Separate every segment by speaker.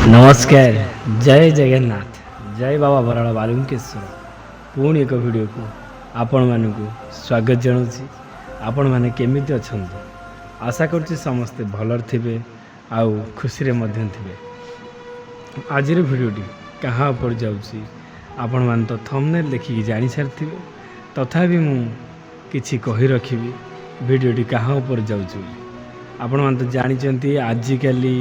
Speaker 1: नमस्कार जय जगन्नाथ जय बाबा बराड़ बालुकेश्वर पुणी एक वीडियो को आपण मानक स्वागत जनाऊँ। आपण मैंने केमिति अछंती आशा करुच्ची समस्ते भलर थे आउ खुशी थे। आज भिडियोटी कहाँ पर जाऊँगी आपण मैंने तो थंबनेल देखिकी जानी सारी तथापि मु किछि कही रखी भिडियोटी कहाँ पर जाऊँ। आपण मैंने तो जानते आजिकली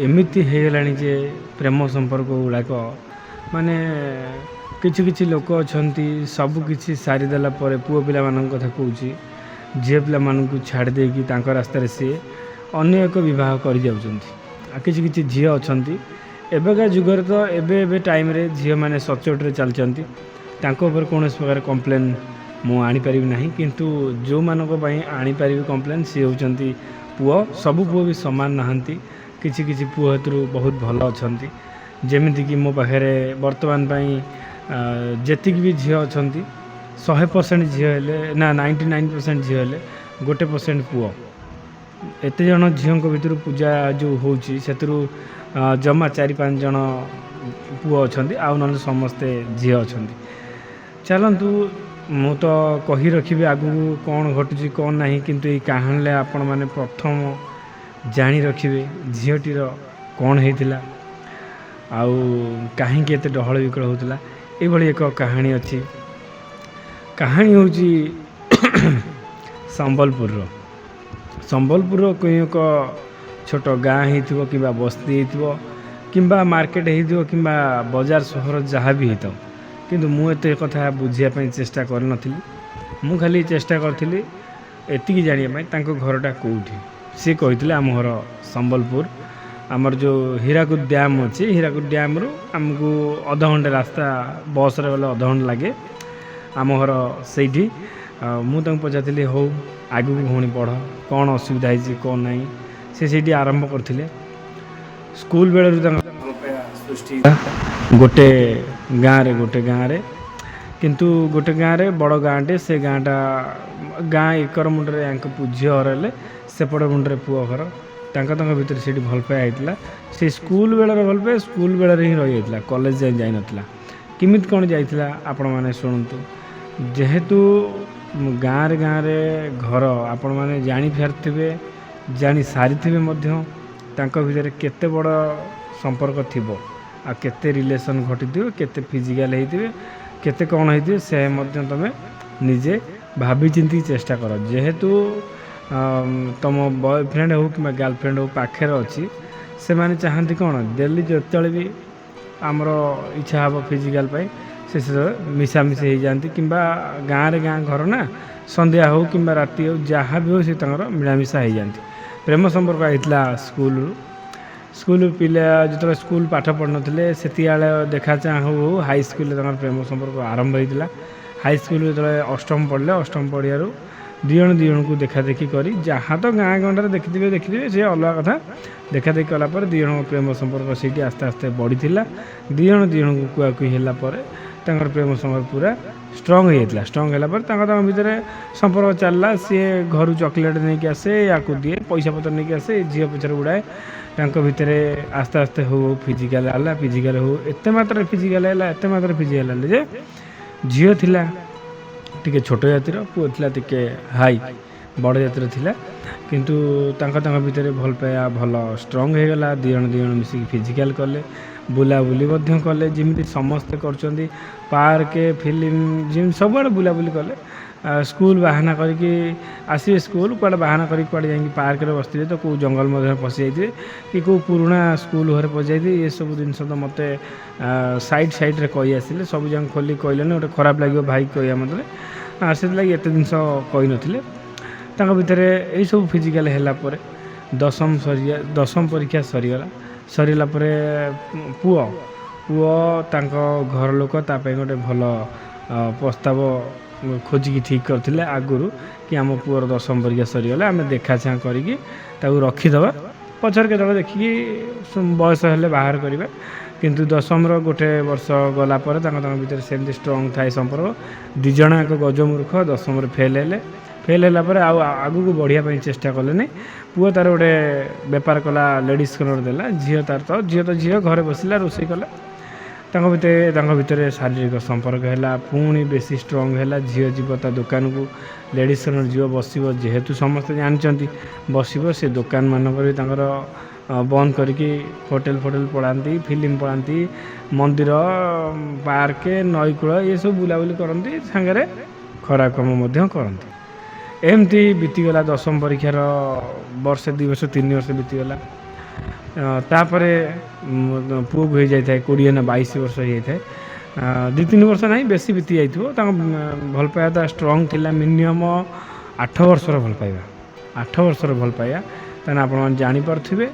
Speaker 1: एमिति होगलानी जे प्रेम संपर्क गुड़ाक माने किछि किछि लोक अछंती सबकिछि सारीदेला पुओ पिला मान कथा कहूँ झील पिला मानू छाड़ देकी तांको रास्ता रे सी अन्य एक बह कर किछि किछि झील अछंती एबेका जुगर तो एबे टाइम रे झील माने सचोट रे चलचंती तांको ऊपर कौन प्रकार कंप्लेन मु आनी परिबी नाही किंतु जो मानको पई आनी परिबी कंप्लेन सी होचंती पुओ सबु पुओ भी समान नहांती किछि किछि पुओ हेतु बहुत भल अछंती जेमिति कि मो पाखरे वर्तमान पई जेतिक भी झील अछंती 100% झील हेले ना 99% झील हेले 1% पुओ एते जन झील भितर पूजा जो होउची सेतरु जमा 4-5 जन पुओ अछंती आउ न समस्ते झील अछंती। चलंतु मु तो कही रखी आगु कौन घटुची कौन नहीं किंतु ये कहानी आपण माने प्रथम जानी रखिए झीलटीर कौन होता आउ कहीं एत डहल विकल होता ये एक कहानी अच्छी। कहानी हूँ संबलपुर कोई एक छोट गाँ हो कि बस्ती हो कि मार्केट हो कि बजार सहर जहाँ भी होता किंतु मुझे कथा बुझापी चेष्टा कर मु खाली चेष्टा करी एतिकी जानापी घरटा कौटी सी कही आम घर संबलपुर आमर जो हीराकुद डैम अच्छी हीराकुद डैम रु आमको अधघंटे रास्ता बस रे गले अधघंटे लगे आम घर से मुझे पचारि हो आगू भौणी पढ़ कौन असुविधा है कौन ना से आरंभ करते स्कूल बेलू सृष्टि गोटे गाँव रे किंतु गोटे गाँव रे बड़ गाँटे से गाँटा गाँ एकर मुंडे या झील हरले सेपट मुंडे पुओ घर भीतर से भल पाए होता से स्कूल बेलर भल पाए स्कूल बेलर ही रही जाता कॉलेज जाए नाला किमित कौन जाइला आपण मैंने शुणु जेहेतु गाँव रे घर आपण मैंने जानी फेरथे जानी सारी भीतर केते बड़ संपर्क थिबो आ केते रिलेशन घटी केते फिजिकल होते केते कौन होते से तमें निजे भाभी चिंती चेष्टा कर जेहेतु तुम बॉयफ्रेंड हो कि गर्लफ्रेंड हो पाखे अच्छी से माने चाहती कौन डेली जो भी आमर इच्छा हम फिजिकाल से मिसामिशी हो जाती कि गाँव गाँ घर ना संध्या हो कि राति हो जहाँ भी हो सी मिलामिशा हो जाती प्रेम संपर्क होता स्कूल पिला जो स्कूल पाठ पढ़ नी से देखा चाह हो हाई स्कूल प्रेम संपर्क आरंभ होता हाई स्कूल जो अष्टम पढ़ले अष्टम पढ़ियारू दिजण को देखा देखी करी जहाँ तो गाँ गंडार देखिथे से अलग कथा देखा देखी कलापर दिजण प्रेम संपर्क से आस्ते आस्ते बढ़ी दिजण को कुआकुई है प्रेम संपर्क पूरा स्ट्रंग होता स्ट्रंग है भितर संपर्क चलला सी घर चॉकलेट नहीं कि आसे या दिए पैसा पतर नहीं कि आसे झील पछार गुड़ाए भितर आस्ते आस्ते हो फिजिकाल आला फिजिकाल हो एत मात्रा फिजिकाल है एत मात्रा फिजिकाल जे झील थिला टिके छोट जातिर पुओ थिला टिके हाई बड़ जातिर थिला किंतु भितर भल पाया भल स्ट्रंग हो गला दिजण मिसिक फिजिकाल कले बुलाबुली कले जमी समस्ते कर पार्क फिल्म जिम सब आड़े बुलाबुली कले स्कूल बाहाना करके आसवे स्कूल कड़े बाहाना करके जा पार्क रे बसते तो कौ जंगल मध्य पशि जाइए कि कौ पुराणा स्कूल घरे पशि जाइए ये सब जिन तो मत साइड रे कही आसिले सब जंग खोली कहले गोटे खराब लगे भाई कह मतलब से लगे एत जिन कही ना भितर यही सब फिजिकाल है दशम परीक्षा सरीगला पुओ घर लोक गोटे भल प्रस्ताव खोजिकी ठीक करते आगुरी कि आम पुअर दशम परीक्षा सरीगला आम देखा चाह करके रखीदे पचर के देखिकी बयस हेले बाहर करवा किंतु दशम गोटे वर्ष गलापर भीतर सेमती स्ट्रंग थाए संपर्क दिजण एक गजमूर्ख दशम फेल हेले ଫେଲ୍ ହେଲା ପରେ ଆଉ ଆଗକୁ ବଢ଼ିବା ପାଇଁ ଚେଷ୍ଟା କଲେନି। ପୁଅ ତାର ଗୋଟେ ବେପାର କଲା, ଲେଡ଼ିଜ୍ କର୍ଣ୍ଣର ଦେଲା। ଝିଅ ତ ଝିଅ ଘରେ ବସିଲା, ରୋଷେଇ କଲା। ତାଙ୍କ ଭିତରେ ଶାରୀରିକ ସମ୍ପର୍କ ହେଲା, ପୁଣି ବେଶୀ ଷ୍ଟ୍ରଙ୍ଗ ହେଲା। ଝିଅ ଯିବ ତା ଦୋକାନକୁ, ଲେଡ଼ିଜ୍ କର୍ଣ୍ଣର ଯିବ ବସିବ, ଯେହେତୁ ସମସ୍ତେ ଜାଣିଛନ୍ତି ବସିବ। ସେ ଦୋକାନ ମାନଙ୍କରେ ତାଙ୍କର ବନ୍ଦ କରିକି ହୋଟେଲ ପଳାନ୍ତି, ଫିଲ୍ମ ପଳାନ୍ତି, ମନ୍ଦିର, ପାର୍କ, ନଈକୂଳ ଏସବୁ ବୁଲାବୁଲି କରନ୍ତି, ସାଙ୍ଗରେ ଖରାପ କାମ ମଧ୍ୟ କରନ୍ତି। ଏମିତି ବିତିଗଲା ଦଶମ ପରୀକ୍ଷାର ବର୍ଷେ, 2 ବର୍ଷ, 3 ବର୍ଷ ବିତିଗଲା। ତାପରେ ପୁଅକୁ ହେଇଯାଇଥାଏ 20 ନା 22 ବର୍ଷ ହେଇଯାଇଥାଏ। 2-3 ବର୍ଷ ନାହିଁ, ବେଶୀ ବିତି ଯାଇଥିବ। ତାଙ୍କ ଭଲ ପାଇବା ଷ୍ଟ୍ରଙ୍ଗ ଥିଲା, ମିନିମମ୍ 8 ବର୍ଷର ଭଲ ପାଇବା। 8 ବର୍ଷର ଭଲ ପାଇବା, ତାହେଲେ ଆପଣମାନେ ଜାଣିପାରୁଥିବେ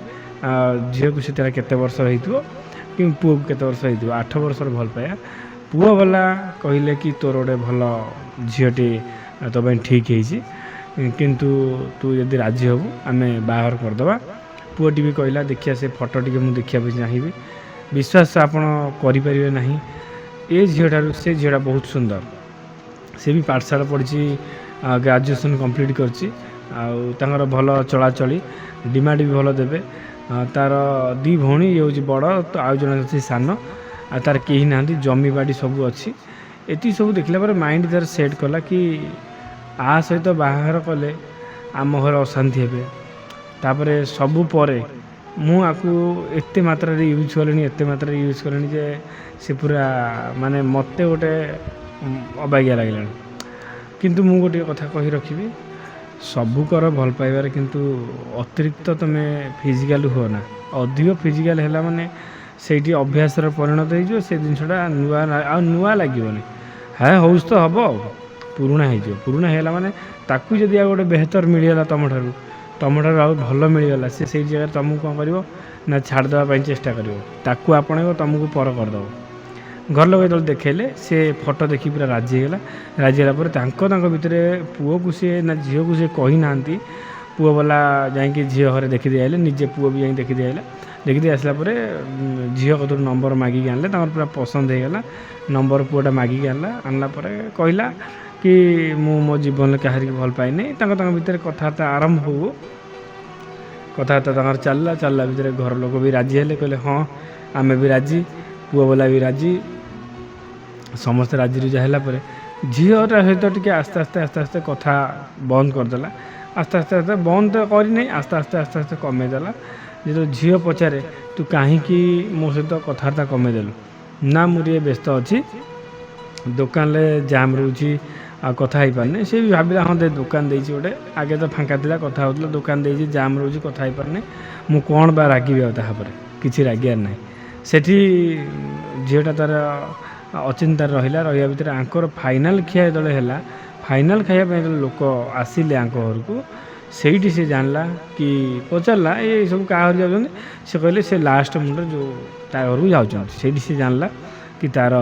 Speaker 1: ଝିଅକୁ ସେତେବେଳେ କେତେ ବର୍ଷ ହେଇଥିବ କି ପୁଅକୁ କେତେ ବର୍ଷ ହେଇଥିବ। 8 ବର୍ଷର ଭଲ ପାଇବା। ପୁଅ ବାଲା କହିଲେ କି ତୋର ଗୋଟେ ଭଲ ଝିଅଟି ତୋ ପାଇଁ ଠିକ୍ ହେଇଛି, କିନ୍ତୁ ତୁ ଯଦି ରାଜି ହେବୁ ଆମେ ବାହାଘର କରିଦେବା। ପୁଅଟି ବି କହିଲା ଦେଖିଆ ସେ ଫଟୋ ଟିକେ ମୁଁ ଦେଖିବା ପାଇଁ ଚାହିଁବି। ବିଶ୍ୱାସ ଆପଣ କରିପାରିବେ ନାହିଁ, ଏ ଝିଅଠାରୁ ସେ ଝିଅଟା ବହୁତ ସୁନ୍ଦର। ସେ ବି ପାଠଶାଠ ପଢ଼ିଛି, ଗ୍ରାଜୁଏସନ୍ କମ୍ପ୍ଲିଟ୍ କରିଛି। ଆଉ ତାଙ୍କର ଭଲ ଚଳାଚଳି, ଡିମାଣ୍ଡ ବି ଭଲ ଦେବେ। ତାର 2 ଭଉଣୀ, ଇଏ ହେଉଛି ବଡ଼, ଆଉ ଜଣେ ଅଛି ସାନ। ଆଉ ତାର କେହି ନାହାନ୍ତି, ଜମି ବାଡ଼ି ସବୁ ଅଛି। ଏତିକି ସବୁ ଦେଖିଲା ପରେ ମାଇଣ୍ଡ ତାର ସେଟ୍ କଲା କି ଆ ସହିତ ବାହାଘର କଲେ ଆମ ଘରେ ଅଶାନ୍ତି ହେବେ। ତାପରେ ସବୁ ପରେ ମୁଁ ଆକୁ ଏତେ ମାତ୍ରାରେ ୟୁଜ୍ କଲିଣି ଯେ ସେ ପୁରା ମାନେ ମୋତେ ଗୋଟେ ଅବାଗିଆ ଲାଗିଲାଣି। କିନ୍ତୁ ମୁଁ ଗୋଟିଏ କଥା କହି ରଖିବି, ସବୁ କର ଭଲ ପାଇବାରେ, କିନ୍ତୁ ଅତିରିକ୍ତ ତୁମେ ଫିଜିକାଲ ହୁଅ ନା। ଅଧିକ ଫିଜିକାଲ ହେଲା ମାନେ ସେଇଠି ଅଭ୍ୟାସର ପରିଣତ ହେଇଯିବ। ସେ ଜିନିଷଟା ନୂଆ ଲାଗିବନି। ହଉଛି ତ ହେବ, ଆଉ ପୁରୁଣା ହେଇଯିବ। ପୁରୁଣା ହେଇଗଲା ମାନେ ତାକୁ ଯଦି ଆଉ ଗୋଟେ ବେହତର ମିଳିଗଲା ତୁମଠାରୁ ଆଉ ଭଲ ମିଳିଗଲା, ସେ ସେଇ ଜାଗାରେ ତୁମକୁ କ'ଣ କରିବ ନା ଛାଡ଼ିଦେବା ପାଇଁ ଚେଷ୍ଟା କରିବ, ତାକୁ ଆପଣେଇବ, ତୁମକୁ ପର କରିଦେବ। ଘର ଲୋକ ଯେତେବେଳେ ଦେଖେଇଲେ, ସେ ଫଟୋ ଦେଖି ପୁରା ରାଜି ହେଲା ପରେ ତାଙ୍କ ଭିତରେ ପୁଅକୁ ସିଏ ନା ଝିଅକୁ ସିଏ କହିନାହାନ୍ତି। ପୁଅ ବାଲା ଯାଇକି ଝିଅ ଘରେ ଦେଖିଦେଇ ଆଇଲେ, ନିଜେ ପୁଅ ବି ଯାଇକି ଦେଖିଦେଇ ଆସିଲା ପରେ ଝିଅ କତରୁ ନମ୍ବର ମାଗିକି ଆଣିଲେ। ତାଙ୍କର ପୁରା ପସନ୍ଦ ହେଇଗଲା। ନମ୍ବର ପୁଅଟା ମାଗିକି ଆଣିଲା ପରେ କହିଲା କି ମୁଁ ମୋ ଜୀବନରେ କାହାରିକି ଭଲ ପାଇନି। ତାଙ୍କ ଭିତରେ କଥାବାର୍ତ୍ତା ଆରମ୍ଭ ହଉ, କଥାବାର୍ତ୍ତା ତାଙ୍କର ଚାଲିଲା ଭିତରେ ଘର ଲୋକ ବି ରାଜି ହେଲେ, କହିଲେ ହଁ ଆମେ ବି ରାଜି, ପୁଅ ବାଲା ବି ରାଜି। ସମସ୍ତେ ରାଜିରୁଜା ହେଲା ପରେ ଝିଅଟା ସହିତ ଟିକେ ଆସ୍ତେ କଥା ବନ୍ଦ କରିଦେଲା। ଆସ୍ତେ ବନ୍ଦ ତ କରିନି, ଆସ୍ତେ କମେଇଦେଲା। ଯେତେବେଳେ ଝିଅ ପଚାରେ ତୁ କାହିଁକି ମୋ ସହିତ କଥାବାର୍ତ୍ତା କମେଇଦେଲୁ, ନା ମୁଁ ଟିକେ ବ୍ୟସ୍ତ ଅଛି, ଦୋକାନରେ ଜାମ୍ ରହୁଛି, ଆଉ କଥା ହେଇପାରୁନି। ସେ ବି ଭାବିଲା ହଁ ଦୋକାନ ଦେଇଛି ଗୋଟେ, ଆଗେ ତ ଫାଙ୍କା ଥିଲା, କଥା ହେଉଥିଲା, ଦୋକାନ ଦେଇଛି, ଜାମ୍ ରହୁଛି, କଥା ହେଇପାରୁନି, ମୁଁ କ'ଣ ବା ରାଗିବି ଆଉ ତା ଉପରେ, କିଛି ରାଗିବାର ନାହିଁ। ସେଠି ଝିଅଟା ତାର ଅଚିନ୍ତାରେ ରହିବା ଭିତରେ ଆଙ୍କର ଫାଇନାଲ୍ ଖିଆ ଯେତେବେଳେ ହେଲା, ଫାଇନାଲ୍ ଖାଇବା ପାଇଁ ଯେତେବେଳେ ଲୋକ ଆସିଲେ ଆଙ୍କ ଘରକୁ, ସେଇଠି ସେ ଜାଣିଲା କି ପଚାରିଲା ସବୁ କାହା ଘରକୁ ଯାଉଛନ୍ତି। ସେ କହିଲେ ସେ ଲାଷ୍ଟ ମୁଣ୍ଡରେ ଯେଉଁ ତା ଘରକୁ ଯାଉଛନ୍ତି। ସେଇଠି ସେ ଜାଣିଲା କି ତାର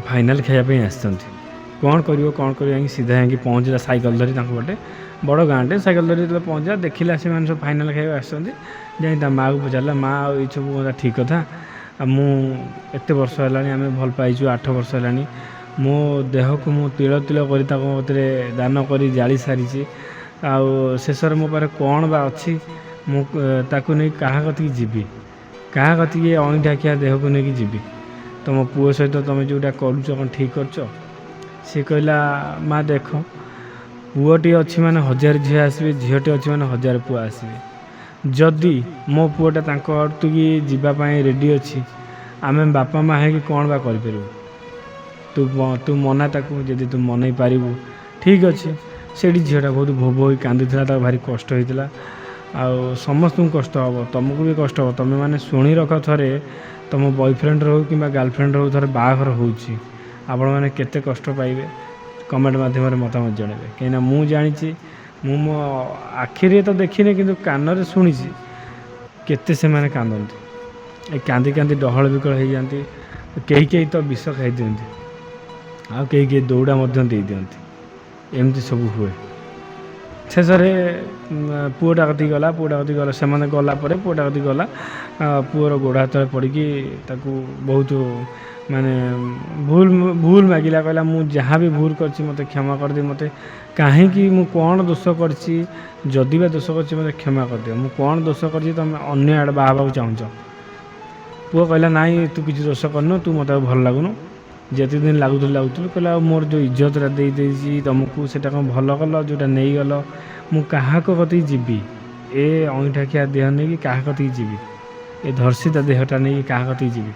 Speaker 1: ଫାଇନାଲ୍ ଖାଇବା ପାଇଁ ଆସିଛନ୍ତି। କ'ଣ କରିବ ଯାଇକି ସିଧା ଯାଇକି ପହଞ୍ଚିଲା ସାଇକେଲ ଧରି ତାଙ୍କ ଗୋଟେ ବଡ଼ ଗାଁଟେ। ସାଇକେଲ ଧରି ଯେତେବେଳେ ପହଞ୍ଚିଲା, ଦେଖିଲା ସେମାନେ ସବୁ ଫାଇନାଲ୍ ଖାଇବା ଆସିଛନ୍ତି। ଯାଇ ତା ମାଆକୁ ପଚାରିଲା, ମା ଆଉ ଏଇସବୁ ଠିକ୍ କଥା, ଆଉ ମୁଁ ଏତେ ବର୍ଷ ହେଲାଣି ଆମେ ଭଲ ପାଇଛୁ, 8 ବର୍ଷ ହେଲାଣି, ମୋ ଦେହକୁ ମୁଁ ତିଳ କରି ତାଙ୍କ ମତରେ ଦାନ କରି ଜାଳି ସାରିଛି। ଆଉ ଶେଷରେ ମୋ ପାଖରେ କ'ଣ ବା ଅଛି, ମୁଁ ତାକୁ ନେଇ କାହା କତିକି ଯିବି, କାହା କତିକି ଅଇଁଠାଖିଆ ଦେହକୁ ନେଇକି ଯିବି? ତୁମ ପୁଅ ସହିତ ତୁମେ ଯେଉଁଟା କରୁଛ କ'ଣ ଠିକ୍ କରୁଛ? ସେ କହିଲା, ମା ଦେଖ, ପୁଅଟି ଅଛି ମାନେ 1000 ଝିଅ ଆସିବେ, ଝିଅଟି ଅଛି ମାନେ 1000 ପୁଅ ଆସିବେ। ଯଦି ମୋ ପୁଅଟା ତାଙ୍କ ଘରଠିକି ଯିବା ପାଇଁ ରେଡ଼ି ଅଛି, ଆମେ ବାପା ମା' ହେଇକି କ'ଣ ବା କରିପାରିବୁ? ତୁ ମନା ତାକୁ, ଯଦି ତୁ ମନେଇ ପାରିବୁ ଠିକ୍ ଅଛି। ସେଇଠି ଝିଅଟା ବହୁତ ଭୋ ହୋଇ କାନ୍ଦିଥିଲା, ତାକୁ ଭାରି କଷ୍ଟ ହେଇଥିଲା। ଆଉ ସମସ୍ତଙ୍କୁ କଷ୍ଟ ହେବ, ତୁମକୁ ବି କଷ୍ଟ ହେବ। ତୁମେମାନେ ଶୁଣି ରଖ, ଥରେ ତୁମ ବୟଫ୍ରେଣ୍ଡର ହେଉ କିମ୍ବା ଗାର୍ଲଫ୍ରେଣ୍ଡର ହେଉ ଥରେ ବାହାଘର ହେଉଛି, ଆପଣମାନେ କେତେ କଷ୍ଟ ପାଇବେ। କମେଣ୍ଟ ମାଧ୍ୟମରେ ମତାମତ ଜଣାଇବେ। କାହିଁକିନା ମୁଁ ଜାଣିଛି, ମୁଁ ମୋ ଆଖିରେ ତ ଦେଖିନି, କିନ୍ତୁ କାନରେ ଶୁଣିଛି କେତେ ସେମାନେ କାନ୍ଦନ୍ତି। ଏ କାନ୍ଦି ଡହଳ ବିକଳ ହେଇଯାନ୍ତି। କେହି ତ ବିଷ ଖାଇଦିଅନ୍ତି, ଆଉ କେହି ଦୌଡ଼ା ମଧ୍ୟ ଦେଇଦିଅନ୍ତି। ଏମିତି ସବୁ ହୁଏ। ଶେଷରେ ପୁଅଟା କତିକି ଗଲା ସେମାନେ ଗଲା ପରେ ପୁଅଟା କତିକି ଗଲା ପୁଅର ଗୋଡ଼ ହାତରେ ପଡ଼ିକି ତାକୁ ବହୁତ ମାନେ ଭୁଲ ଭୁଲ ମାଗିଲା, କହିଲା ମୁଁ ଯାହା ବି ଭୁଲ କରିଛି ମୋତେ କ୍ଷମା କରିଦିଅ, ମୋତେ କାହିଁକି ମୁଁ କ'ଣ ଦୋଷ କରିଛି, ଯଦି ବା ଦୋଷ କରିଛି ମୋତେ କ୍ଷମା କରିଦିଅ, ମୁଁ କ'ଣ ଦୋଷ କରିଛି ତୁମେ ଅନ୍ୟ ଆଡ଼େ ବାହା ହେବାକୁ ଚାହୁଁଛ। ପୁଅ କହିଲା ନାଇଁ ତୁ କିଛି ଦୋଷ କରିନୁ, ତୁ ମୋତେ ଆଉ ଭଲ ଲାଗୁନୁ, ଯେତେ ଦିନ ଲାଗୁଥିଲୁ। କହିଲା ଆଉ ମୋର ଯେଉଁ ଇଜ୍ଜତଟା ଦେଇଛି ତୁମକୁ ସେଇଟା କ'ଣ ଭଲ କଲ, ଯେଉଁଟା ନେଇଗଲ, ମୁଁ କାହାକୁ କତିକି ଯିବି, ଏ ଅଇଁଠାଖିଆ ଦେହ ନେଇକି କାହା କତିକି ଯିବି, ଏ ଧର୍ଷିତା ଦେହଟା ନେଇକି କାହା କତିକି ଯିବି।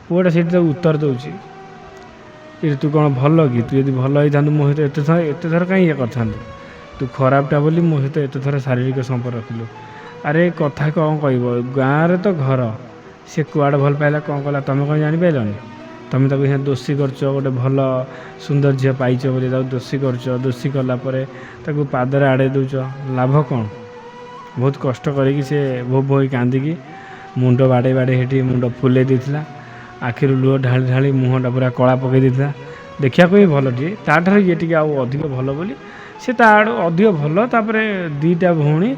Speaker 1: ପୁଅଟା ସେଇଠି ତାକୁ ଉତ୍ତର ଦେଉଛି, ତୁ କ'ଣ ଭଲ କି, ତୁ ଯଦି ଭଲ ହେଇଥାନ୍ତୁ ମୋ ସହିତ ଏତେ ଥର କାହିଁ ଇଏ କରିଥାନ୍ତୁ, ତୁ ଖରାପଟା ବୋଲି ମୋ ସହିତ ଏତେ ଥର ଶାରୀରିକ ସମ୍ପର୍କ ରଖିଲୁ। ଆରେ କଥା କ'ଣ କହିବ, ଗାଁରେ ତ ଘର, ସେ କୁଆଡ଼େ ଭଲ ପାଇଲା କ'ଣ କଲା ତୁମେ କ'ଣ ଜାଣିପାରିଲନି? ତୁମେ ତାକୁ here ଦୋଷୀ କରୁଛ, ଗୋଟେ ଭଲ ସୁନ୍ଦର ଝିଅ ପାଇଛ ବୋଲି ତାକୁ ଦୋଷୀ କରୁଛ, ଦୋଷୀ କଲା ପରେ ତାକୁ ପାଦରେ ଆଡ଼େଇ ଦେଉଛ, ଲାଭ କ'ଣ? ବହୁତ କଷ୍ଟ କରିକି ସେ ଭୋ ହୋଇ କାନ୍ଦିକି ମୁଣ୍ଡ ବାଡ଼େଇ ସେଠି ମୁଣ୍ଡ ଫୁଲେଇ ଦେଇଥିଲା, ଆଖିରୁ ଲୁହ ଢାଳି ଢାଳି ମୁହଁଟା ପୁରା କଳା ପକାଇ ଦେଇଥିଲା। ଦେଖିବାକୁ ବି ଭଲଟିଏ, ତାଠାରୁ ଇଏ ଟିକେ ଆଉ ଅଧିକ ଭଲ ବୋଲି ସେ ତା ଆଡ଼ୁ ଅଧିକ ଭଲ। ତାପରେ ଦୁଇଟା ଭଉଣୀ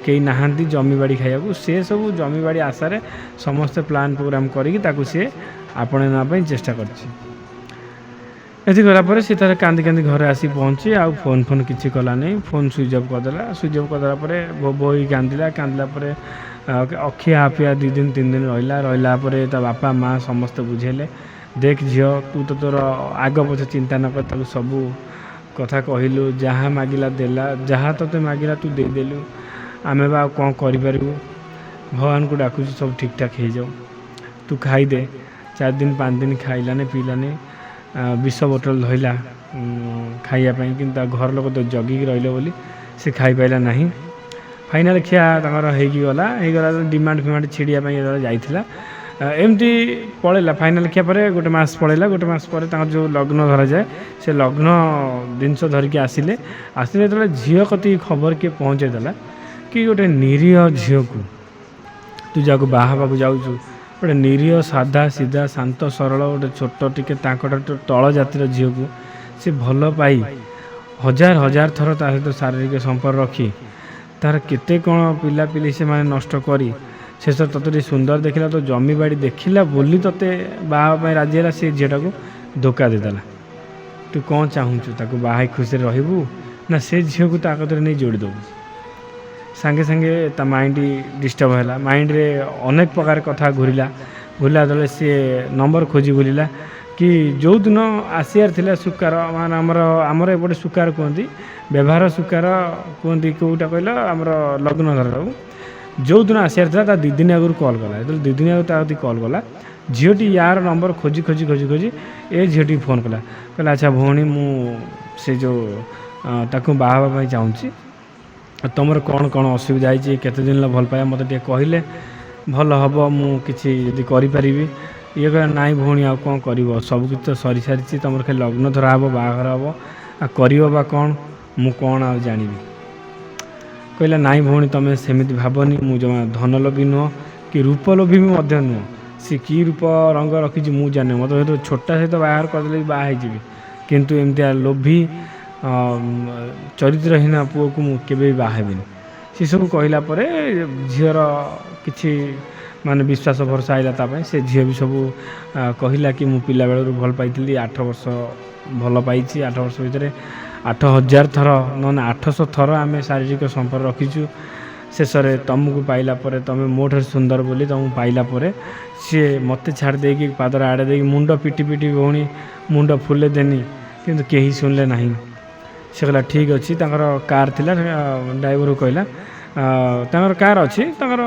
Speaker 1: କେହି ନାହାନ୍ତି ଜମିବାଡ଼ି ଖାଇବାକୁ, ସେ ସବୁ ଜମିବାଡ଼ି ଆଶାରେ ସମସ୍ତେ ପ୍ଲାନ୍ ପ୍ରୋଗ୍ରାମ୍ କରିକି ତାକୁ ସିଏ ଆପଣେଇ ନେବା ପାଇଁ ଚେଷ୍ଟା କରିଛି। ଏଠି ଗଲା ପରେ ସେ ତାର କାନ୍ଦି କାନ୍ଦି ଘରେ ଆସି ପହଞ୍ଚି ଆଉ ଫୋନ୍ କିଛି କଲାନି, ଫୋନ୍ ସୁଇଚ୍ ଅଫ୍ କରିଦେଲା। ସୁଇଚ୍ ଅଫ୍ କରିଦେଲା ପରେ ବୋଇ କାନ୍ଦିଲା ପରେ ଅଖିଆ ହାପିଆ 2 ଦିନ 3 ଦିନ ରହିଲା ପରେ ତା ବାପା ମା' ସମସ୍ତେ ବୁଝେଇଲେ, ଦେଖ ଝିଅ ତୁ ତ ତୋର ଆଗ ପଛ ଚିନ୍ତା ନ କରି ତାକୁ ସବୁ କଥା କହିଲୁ, ଯାହା ମାଗିଲା ଦେଲା, ଯାହା ତୋତେ ମାଗିଲା ତୁ ଦେଇଦେଲୁ, ଆମେ ବା ଆଉ କ'ଣ କରିପାରିବୁ, ଭଗବାନଙ୍କୁ ଡାକୁଛୁ ସବୁ ଠିକ୍ଠାକ୍ ହେଇଯାଉ, ତୁ ଖାଇଦେ। 4 ଦିନ 5 ଦିନ ଖାଇଲାନି ପିଇଲାନି, ବିଷ ବୋଟଲ ଧଇଲା ଖାଇବା ପାଇଁ, କିନ୍ତୁ ତା ଘର ଲୋକ ତ ଜଗିକି ରହିଲେ ବୋଲି ସେ ଖାଇପାରିଲା ନାହିଁ। ଫାଇନାଲ୍ ଖିଆ ତାଙ୍କର ହେଇଗଲା ଡିମାଣ୍ଡ ଫିମାଣ୍ଡ ଛିଡ଼ିବା ପାଇଁ ଯେତେବେଳେ ଯାଇଥିଲା ଏମିତି ପଳେଇଲା। ଫାଇନାଲ୍ ଖିଆ ପରେ 1 ମାସ ପଳେଇଲା, 1 ମାସ ପରେ ତାଙ୍କର ଯେଉଁ ଲଗ୍ନ ଧରାଯାଏ ସେ ଲଗ୍ନ ଜିନିଷ ଧରିକି ଆସିଲେ ଯେତେବେଳେ ଝିଅ କତିକି ଖବର କିଏ ପହଞ୍ଚାଇ ଦେଲା କି ଗୋଟେ ନିରୀହ ଝିଅକୁ ତୁ ଯାହାକୁ ବାହା ହେବାକୁ ଯାଉଛୁ, ଗୋଟେ ନିରୀହ ସାଧା ସିଧା ଶାନ୍ତ ସରଳ ଗୋଟେ ଛୋଟ ଟିକେ ତାଙ୍କଠାରୁ ତଳ ଜାତିର ଝିଅକୁ ସେ ଭଲ ପାଇ ହଜାର ଥର ତା ସହିତ ଶାରୀରିକ ସମ୍ପର୍କ ରଖି ତାର କେତେ କ'ଣ ପିଲାପିଲି ସେମାନେ ନଷ୍ଟ କରି ଶେଷ ତୋତେ ଟିକେ ସୁନ୍ଦର ଦେଖିଲା, ତ ଜମିବାଡ଼ି ଦେଖିଲା ବୋଲି ତୋତେ ବାହା ହେବା ପାଇଁ ରାଜି ହେଲା, ସେ ଝିଅଟାକୁ ଧୋକା ଦେଇଦେଲା। ତୁ କ'ଣ ଚାହୁଁଛୁ, ତାକୁ ବାହା ହେଇ ଖୁସିରେ ରହିବୁ ନା ସେ ଝିଅକୁ ତା କତିରେ ନେଇ ଯୋଡ଼ି ଦେବୁ? ସାଙ୍ଗେ ସାଙ୍ଗେ ତା ମାଇଣ୍ଡ ଡିଷ୍ଟର୍ବ ହେଲା, ମାଇଣ୍ଡରେ ଅନେକ ପ୍ରକାର କଥା ଘୁରିଲା ଯେତେବେଳେ ସିଏ ନମ୍ବର ଖୋଜି ବୁଲିଲା କି ଯେଉଁଦିନ ଆସିବାର ଥିଲା ସୁକାର, ମାନେ ଆମର ଏପଟେ ସୁକାର କୁହନ୍ତି, ବ୍ୟବହାର ସୁକାର କୁହନ୍ତି, କେଉଁଟା କହିଲ ଆମର ଲଗ୍ନ ଧରାଟାକୁ, ଯେଉଁଦିନ ଆସିବାର ଥିଲା ତା 2 ଦିନ ଆଗରୁ କଲ୍ କଲା। ଯେତେବେଳେ 2 ଦିନ ଆଗରୁ ତା କତିକି କଲ୍ କଲା, ଝିଅଟି ୟାର ନମ୍ବର ଖୋଜି ଏ ଝିଅଟିକି ଫୋନ୍ କଲା, କହିଲା ଆଚ୍ଛା ଭଉଣୀ ମୁଁ ସେ ଯେଉଁ ତାକୁ ବାହା ହେବା ପାଇଁ ଚାହୁଁଛି, ତୁମର କ'ଣ ଅସୁବିଧା ହେଇଛି, କେତେ ଦିନ ହେଲା ଭଲ ପାଇବା ମୋତେ ଟିକେ କହିଲେ ଭଲ ହେବ, ମୁଁ କିଛି ଯଦି କରିପାରିବି। ଇଏ କହିଲା ନାଇଁ ଭଉଣୀ ଆଉ କ'ଣ କରିବ, ସବୁ କିଛି ତ ସରିସାରିଛି, ତୁମର ଖାଲି ଲଗ୍ନ ଧରା ହେବ, ବାହାଘର ହେବ, ଆଉ କରିବ ବା କ'ଣ, ମୁଁ କ'ଣ ଆଉ ଜାଣିବି। କହିଲା ନାଇଁ ଭଉଣୀ ତୁମେ ସେମିତି ଭାବନି, ମୁଁ ଜମା ଧନ ଲୋଭୀ ନୁହଁ କି ରୂପ ଲୋଭୀ ବି ମଧ୍ୟ ନୁହଁ, ସେ କି ରୂପ ରଙ୍ଗ ରଖିଛି ମୁଁ ଜାଣିନି, ମୋତେ ହয়তো ଛୋଟା ସହିତ ବାହାଘର କରିଦେଲେ ବି ବାହା ହେଇଯିବି, କିନ୍ତୁ ଏମିତିଆ ଲୋଭୀ ଚରିତ୍ରହୀନ ପୁଅକୁ ମୁଁ କେବେ ବି ବାହା ହେବିନି। ସେସବୁ କହିଲା ପରେ ଝିଅର କିଛି ମାନେ ବିଶ୍ୱାସ ଭରସା ଆଇଲା ତା ପାଇଁ। ସେ ଝିଅ ବି ସବୁ କହିଲା କି ମୁଁ ପିଲାବେଳରୁ ଭଲ ପାଇଥିଲି, 8 ବର୍ଷ ଭଲ ପାଇଛି, 8 ବର୍ଷ ଭିତରେ 8000 ଥର ନହେଲେ 800 ଥର ଆମେ ଶାରୀରିକ ସମ୍ପର୍କ ରଖିଛୁ। ଶେଷରେ ତୁମକୁ ପାଇଲା ପରେ, ତୁମେ ମୋ ଠାରୁ ସୁନ୍ଦର ବୋଲି ତୁମକୁ ପାଇଲା ପରେ ସିଏ ମୋତେ ଛାଡ଼ି ଦେଇକି ପାଦରେ ଆଡ଼େ ଦେଇକି ମୁଣ୍ଡ ପିଟି ଭଉଣୀ ମୁଣ୍ଡ ଫୁଲେଇ ଦେନି, କିନ୍ତୁ କେହି ଶୁଣିଲେ ନାହିଁ। ସେ କହିଲା ଠିକ୍ ଅଛି, ତାଙ୍କର କାର୍ ଥିଲା, ଡ୍ରାଇଭରକୁ କହିଲା ତାଙ୍କର କାର୍ ଅଛି, ତାଙ୍କର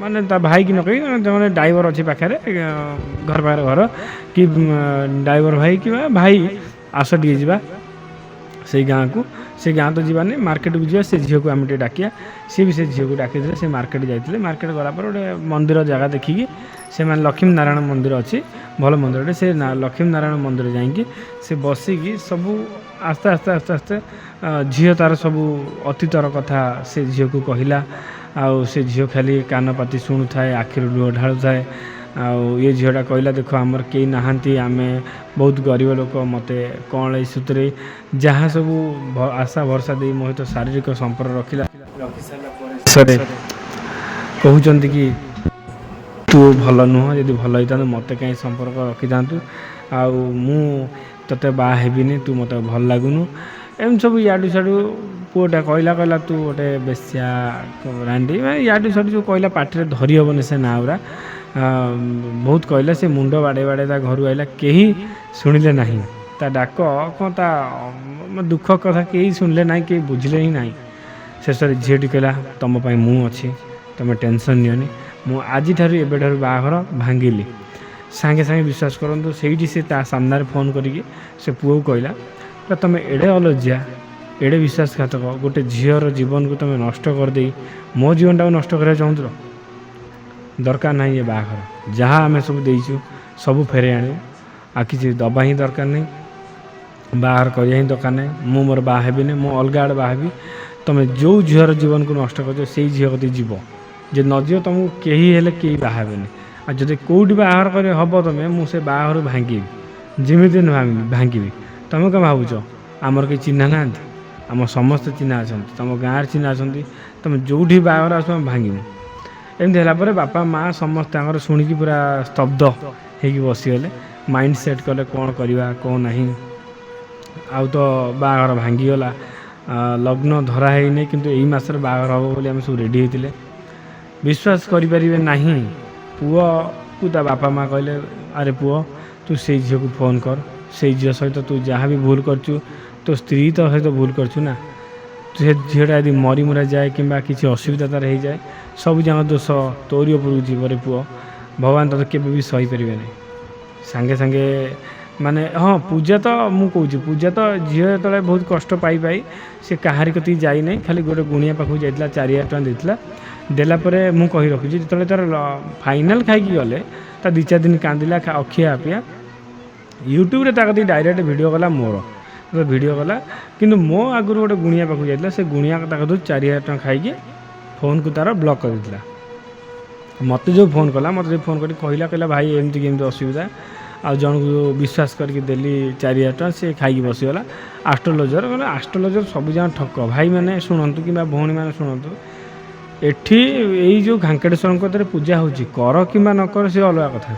Speaker 1: ମାନେ ତା ଭାଇକି ନ କହି ତାଙ୍କର ଡ୍ରାଇଭର ଅଛି ପାଖରେ, ଘର ପାଖରେ ଘର, କି ଡ୍ରାଇଭର ଭାଇ କିମ୍ବା ଭାଇ ଆସ ଟିକେ ଯିବା ସେଇ ଗାଁକୁ, ସେ ଗାଁ ତ ଯିବାନି ମାର୍କେଟକୁ ଯିବା, ସେ ଝିଅକୁ ଆମେ ଟିକେ ଡାକିବା। ସିଏ ବି ସେ ଝିଅକୁ ଡାକିଥିଲେ, ସେ ମାର୍କେଟ ଯାଇଥିଲେ। ମାର୍କେଟ ଗଲା ପରେ ଗୋଟେ ମନ୍ଦିର ଜାଗା ଦେଖିକି ସେମାନେ ଲକ୍ଷ୍ମୀ ନାରାୟଣ ମନ୍ଦିର ଅଛି, ଭଲ ମନ୍ଦିରଟେ, ସେ ଲକ୍ଷ୍ମୀ ନାରାୟଣ ମନ୍ଦିର ଯାଇକି ସେ ବସିକି ସବୁ ଆସ୍ତେ ଝିଅ ତାର ସବୁ ଅତୀତର କଥା ସେ ଝିଅକୁ କହିଲା। ଆଉ ସେ ଝିଅ ଖାଲି କାନ ପାତି ଶୁଣୁଥାଏ, ଆଖିରୁ ଲୁହ ଢାଳୁଥାଏ। ये झीटा कहला देख आमर कई नहांती आमे बहुत गरीब लोक मत कौन सूत्र जहाँ सब आशा भरसा दे मो सहित शारीरिक संपर्क रखिला रखी सारा कहते कि तू भल नुह जब भल होता मत कहीं संपर्क रखी था तोते बाहबिनी तू मत भल लगुनु एम सब याडू साडू पुआटा कहला तू गोटे बेस्या रांडी याडू साडू जो कहला पार्टी धरी हेबन से ना गुरा बहुत कहला से मुंड बाड़े बाड़े ता घर आइला कहीं शुणिले ना ता डाक कौन ता दुख कथा कहीं शुणिले ना कहीं बुझले ही ना शेष झीटी कहला तुम मु अच्छी तुम टेंशन नियनि मु आज एबेठार बाहर भांगिली सांगे सांगे विश्वास करूँ से सामने फोन करके से पुआ को कहला तुम एड़े अलज्या एड़े विश्वासघातक गोटे झीर जीवन को तुम नष्ट करदे मो जीवन टाक नष्ट करा चाहूँ दरकार ना ये बाहर जहाँ आम सब देचु सब फेरे आने आ कि दबा ही दरकार नहीं बाहर करिया ही दरकार नहीं मु मोर बाहेबिनी मु अलग आड़े बाहेबी तुम जो झीर जीवन को नष्ट कर से झील कति जीव जे नजीव तुमको कहीं हेले कहीं बाहेबेनी आ जब कौटी बाहर कर हम तुम मुझे बाहर भांगी जमी भांगी तुम क्या भावुच आमर कहीं चिन्हा ना आम समस्त चिन्हा अच्छा तुम गाँव चिन्हा अच्छा तुम जो बाहर आस भांगू एमती है बापा माँ समस्त शुणिकी पूरा स्तब्ध हो बसीगले माइंड सेट कले कौन करवा कौन ना आउ तो बाहर भांगीगला लग्न धरा है नहीं किंतु यही मसर बाहर हम बोली आम सब रेडी होते विश्वास करें ना पुओ को ता बापा माँ कहले अरे पुओ तू से झील को फोन कर से झील सहित तू जहाँ भी भूल करचु तो स्त्री तो सहित भूल करचु ना से झीटा यदि मरी मुरा जाए कि किसी असुविधा तार हो जाए सब जहाँ दोष तोरी उपरକୁ जीव रे पुओ भगवान तो केवे भी सही पारे नहीं सांगे सांगे माने हाँ पूजा तो मुझे कौच पूजा तो झील जो बहुत कष्ट पाई पाई से कहारी कति जाई नहीं खाली गोटे गुणिया पाखु जाइला 4000 टଙ୍କା देला देलापर मुझे कही रखुची जो तार फाइनाल खाई गले ता 2-4 दिन कांदिला अखिया आपिया यूट्यूब रे ताकती डायरेक्ट वीडियो गला मोर तो वीडियो गला किंतु मो आगुरी गोटे गुणिया पाखु जाइला से गुणिया ताकत 4000 टଙ୍କା खाई फोन को तार ब्लॉक कर देला मत जो फोन कला मत जो फोन कर कहला भाई एमती केमती असुविधा आ जन को विश्वास करके देली 4000 टଙ୍କା से खाई बसीगला आस्ट्रोलोजर मतलब आस्ट्रोलोजर सब जहाँ ठक भाई मैंने शुणु कि भौणी मैंने शुणु एठी यही जो घांकेश्वर पूजा होची कर कि न कर सी अलग कथा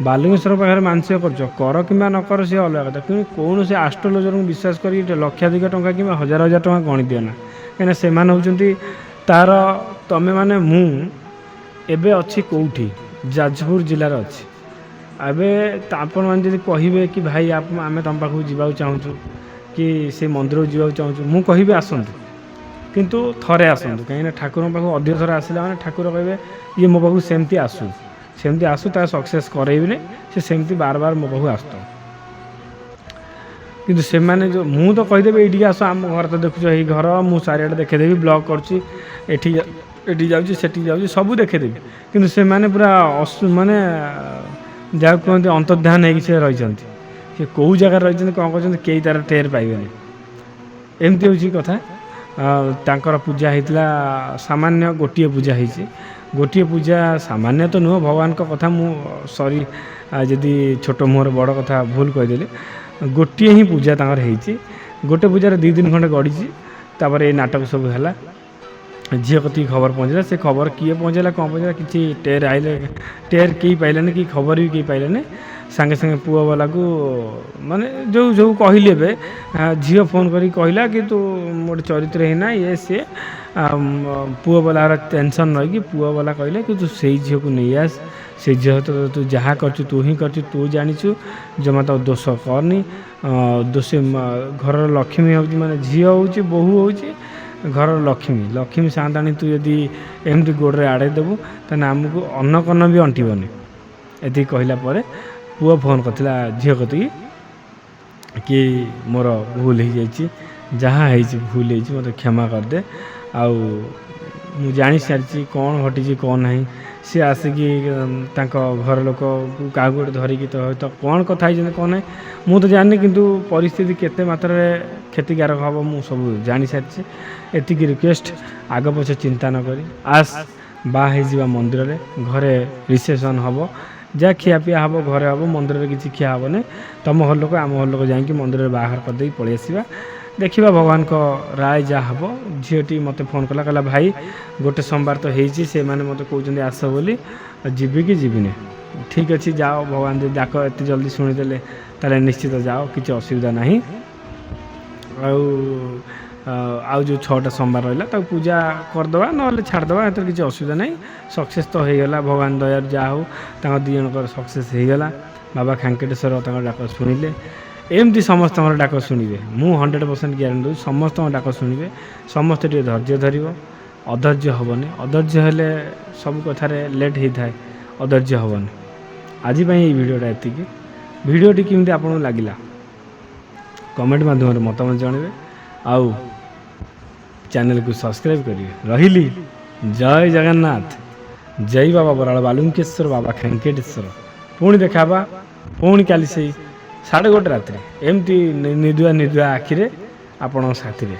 Speaker 1: बालुकेश्वर पाखे मानसिक कर कि न कर सी अलग कथा कि कौन से आस्ट्रोलोजर को विश्वास कर लक्षाधिक टଙ୍କା कि 1000 टଙ୍କା गणी दिए ना कहीं से होती तार तमें माने मु एबे अच्छी कौटी जाजपुर जिलार अच्छी एबे आपण मैंने जब कहे कि भाई आम तुम पाखक जावाक चाहूँ कि से मंदिर जावाक चाहूँ मु कहि आसतु किंतु थरे आसतु कहीं ठाकुर पाखक अधिक थर आसला मैंने ठाकुर कहे ये मो पाखक सेमती आसू तार सक्सेस करेबी से सेमती बार बार मो पाखक आसत किंतु से माने जो मु तो कहीदेवी ये आस आम घर तो देखुच ये घर मु चारिआडे देखेदेवी ब्लॉग करी जाऊँगी सब देखेदेवी किंतु से माने पूरा माने जहाँ कहते अंतर्ध्यान हो रही से कौ जगह रही कौन कहते कई तार टेर पाइबे एमती हूँ कथा तांकर पूजा होता सामान्य गोटे पूजा होती गोटे पूजा सामान्य तो नुह भगवान का कथा मु सॉरी जदि छोट मुहर बड़ कथा भूल कहीदेली गोटे ही पूजा तांकर होती गोटे पूजार 2 दिन खंडे गड़ी तापर ये नाटक सब है झील कति खबर पहुँचला से खबर किए पहुँचला कौन पहुँचला कि टेर आइले टेर कई पाइलानी कि खबर भी कई पाइलानी सांगे सांगे पुआ वाला को माने जो जो कहले बे झील फोन करी कहला कि तू मोटे चरित्र है ना ये सी पुआ वाला टेंशन रही पुआ वाला कहले कि तू से झील को नहीं आस से झील तो तू जहाँ कर तू ही कर तू जाचु जमा तो दोष करनी दोष घर लक्ष्मी हो माने झील हो बोहू हो घर लक्ष्मी साताणी तू यदि एमती गोड़े आड़े देबू तेना आमको अन्न कन्न भी अंटबनी ये कहला पुआ फोन करता झील कति कि मोर भूल हो जाइए जहाँ भूल हो मत क्षमा करदे आउ जानी सारी कौन घटी कौन ना सी आसिकी घर लोक क्या गोटे धरिकी तो कौन कथा कौन ना मु तो जानी किंतु परिस्थिति केते मात्रा क्षतिकारक हम मु सब जानी सारी एति रिक्वेस्ट आग पछे चिंता न करी आस ବାହା ହେଇଯିବା ମନ୍ଦିରରେ, ଘରେ ରିସେପସନ୍ ହେବ, ଯାହା ଖିଆପିଆ ହେବ ଘରେ ହେବ, ମନ୍ଦିରରେ କିଛି ଖିଆ ହେବନି। ତୁମ ଘର ଲୋକ ଆମ ଘର ଲୋକ ଯାଇକି ମନ୍ଦିରରେ ବାହାଘର କରିଦେଇକି ପଳେଇ ଆସିବା। ଦେଖିବା ଭଗବାନଙ୍କ ରାୟ ଯାହା ହେବ। ଝିଅଟି ମୋତେ ଫୋନ୍ କଲା, କହିଲା ଭାଇ ଗୋଟେ ସୋମବାର ତ ହେଇଛି, ସେମାନେ ମୋତେ କହୁଛନ୍ତି ଆସ ବୋଲି, ଯିବି କି ଯିବିନି। ଠିକ୍ ଅଛି ଯାଅ, ଭଗବାନ ଯଦି ଡାକ ଏତେ ଜଲ୍ଦି ଶୁଣିଦେଲେ ତାହେଲେ ନିଶ୍ଚିତ ଯାଅ, କିଛି ଅସୁବିଧା ନାହିଁ। ଆଉ ଯେଉଁ 6ଟା ସୋମବାର ରହିଲା ତାକୁ ପୂଜା କରିଦେବା, ନହେଲେ ଛାଡ଼ିଦେବା, ଏଥିରେ କିଛି ଅସୁବିଧା ନାହିଁ। ସକ୍ସେସ୍ ତ ହେଇଗଲା ଭଗବାନ ଦୟାରୁ, ଯାହା ହଉ ତାଙ୍କ ଦୁଇ ଜଣଙ୍କର ସକ୍ସେସ୍ ହେଇଗଲା। ବାବା ଖାଙ୍କେଟେଶ୍ୱର ତାଙ୍କ ଡାକ ଶୁଣିଲେ। ଏମିତି ସମସ୍ତଙ୍କର ଡାକ ଶୁଣିବେ, ମୁଁ 100% ଗ୍ୟାରେଣ୍ଟି ଦେଉଛି। ସମସ୍ତଙ୍କ ଡାକ ଶୁଣିବେ, ସମସ୍ତେ ଟିକେ ଧୈର୍ଯ୍ୟ ଧରିବ, ଅଧୈର୍ଯ୍ୟ ହେବନି। ଅଧୈର୍ଯ୍ୟ ହେଲେ ସବୁ କଥାରେ ଲେଟ୍ ହେଇଥାଏ, ଅଧୈର୍ଯ୍ୟ ହେବନି। ଆଜି ପାଇଁ ଏଇ ଭିଡ଼ିଓଟା ଏତିକି। ଭିଡ଼ିଓଟି କେମିତି ଆପଣଙ୍କୁ ଲାଗିଲା କମେଣ୍ଟ ମାଧ୍ୟମରେ ମତାମତ ଜଣାଇବେ, ଆଉ ଚ୍ୟାନେଲକୁ ସବସ୍କ୍ରାଇବ୍ କରିବେ। ରହିଲି, ଜୟ ଜଗନ୍ନାଥ, ଜୟ ବାବା ବରାଳ ବାଲୁଙ୍କେଶ୍ୱର, ବାବା ଖାଙ୍କେଟେଶ୍ୱର। ପୁଣି ଦେଖା ହେବା, ପୁଣି କାଲି ସେଇ 1:30 ରାତିରେ, ଏମିତି ନିଦୁଆ ଆଖିରେ ଆପଣଙ୍କ ସାଥିରେ।